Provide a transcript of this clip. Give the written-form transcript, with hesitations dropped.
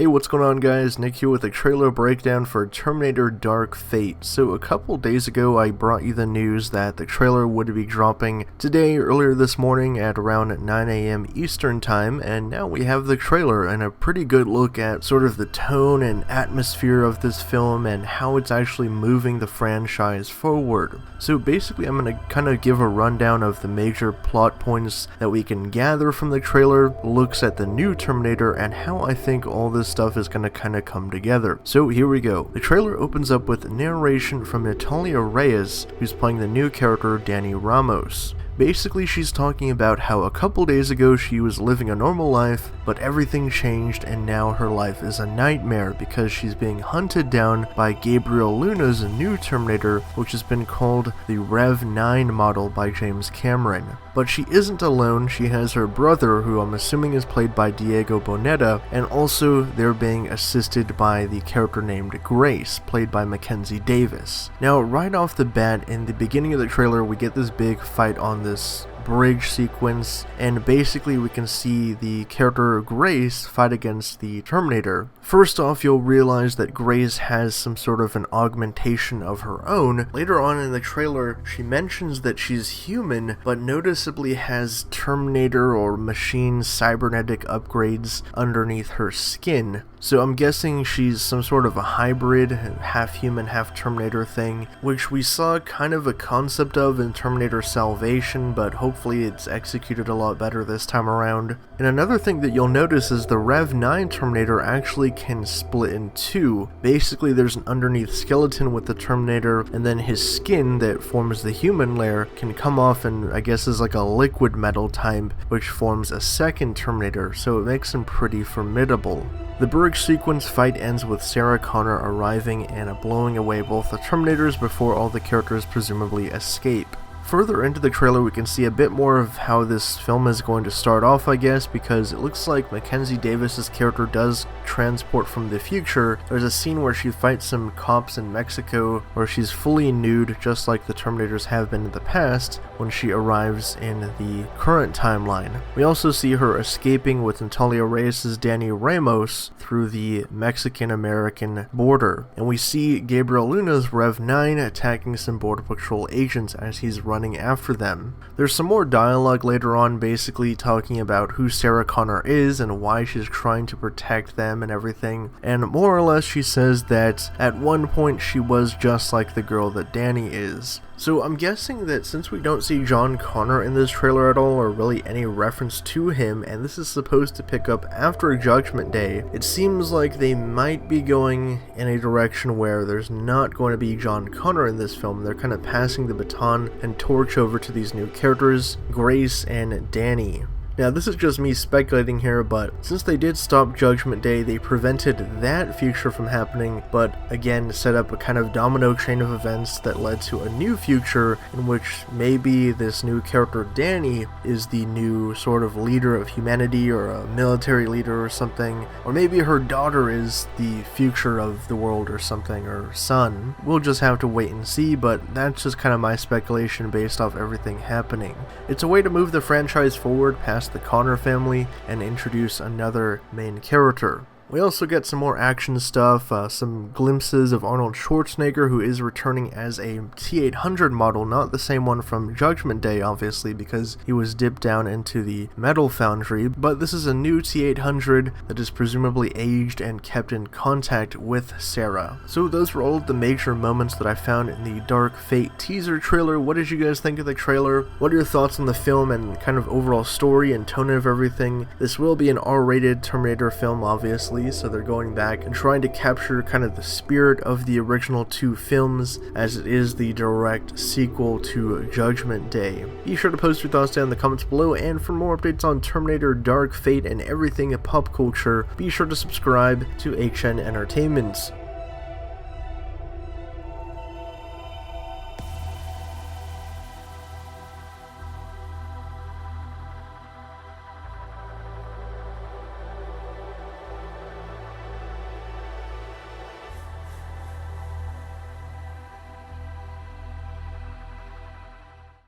Hey, what's going on guys? Nick here with a trailer breakdown for Terminator Dark Fate. So a couple days ago I brought you the news that the trailer would be dropping today earlier this morning at around 9 a.m. Eastern time, and now we have the trailer and a pretty good look at sort of the tone and atmosphere of this film and how it's actually moving the franchise forward. So basically I'm going to kind of give a rundown of the major plot points that we can gather from the trailer, looks at the new Terminator, and how I think all this stuff is going to kind of come together. So here we go. The trailer opens up with narration from Natalia Reyes, who's playing the new character Danny Ramos. Basically, she's talking about how a couple days ago she was living a normal life, but everything changed and now her life is a nightmare because she's being hunted down by Gabriel Luna's new Terminator, which has been called the Rev 9 model by James Cameron. But she isn't alone, she has her brother, who I'm assuming is played by Diego Boneta, and also they're being assisted by the character named Grace, played by Mackenzie Davis. Now, right off the bat, in the beginning of the trailer, we get this big fight on this bridge sequence, and basically we can see the character Grace fight against the Terminator. First off, you'll realize that Grace has some sort of an augmentation of her own. Later on in the trailer, she mentions that she's human, but noticeably has Terminator or machine cybernetic upgrades underneath her skin. So I'm guessing she's some sort of a hybrid, half human, half Terminator thing, which we saw kind of a concept of in Terminator Salvation, but hopefully it's executed a lot better this time around. And another thing that you'll notice is the Rev 9 Terminator actually can split in two. Basically, there's an underneath skeleton with the Terminator, and then his skin that forms the human layer can come off and I guess is like a liquid metal type, which forms a second Terminator, so it makes him pretty formidable. The bridge sequence fight ends with Sarah Connor arriving and blowing away both the Terminators before all the characters presumably escape. Further into the trailer, we can see a bit more of how this film is going to start off, I guess, because it looks like Mackenzie Davis's character does transport from the future. There's a scene where she fights some cops in Mexico where she's fully nude, just like the Terminators have been in the past, when she arrives in the current timeline. We also see her escaping with Natalia Reyes' Danny Ramos through the Mexican-American border. And we see Gabriel Luna's Rev 9 attacking some Border Patrol agents as he's running after them. There's some more dialogue later on, basically talking about who Sarah Connor is and why she's trying to protect them and everything, and more or less she says that at one point she was just like the girl that Danny is. So I'm guessing that since we don't see John Connor in this trailer at all, or really any reference to him, and this is supposed to pick up after Judgment Day, it seems like they might be going in a direction where there's not going to be John Connor in this film. They're kind of passing the baton and torch over to these new characters, Grace and Danny. Now, this is just me speculating here, but since they did stop Judgment Day, they prevented that future from happening, but again set up a kind of domino chain of events that led to a new future in which maybe this new character Danny is the new sort of leader of humanity, or a military leader or something, or maybe her daughter is the future of the world or something, or son. We'll just have to wait and see, but that's just kind of my speculation based off everything happening. It's a way to move the franchise forward past the Connor family and introduce another main character. We also get some more action stuff, some glimpses of Arnold Schwarzenegger, who is returning as a T-800 model, not the same one from Judgment Day, obviously, because he was dipped down into the metal foundry, but this is a new T-800 that is presumably aged and kept in contact with Sarah. So those were all of the major moments that I found in the Dark Fate teaser trailer. What did you guys think of the trailer? What are your thoughts on the film and kind of overall story and tone of everything? This will be an R-rated Terminator film, obviously, so they're going back and trying to capture kind of the spirit of the original two films, as it is the direct sequel to Judgment Day. Be sure to post your thoughts down in the comments below, and for more updates on Terminator Dark Fate and everything pop culture, be sure to subscribe to HN Entertainment.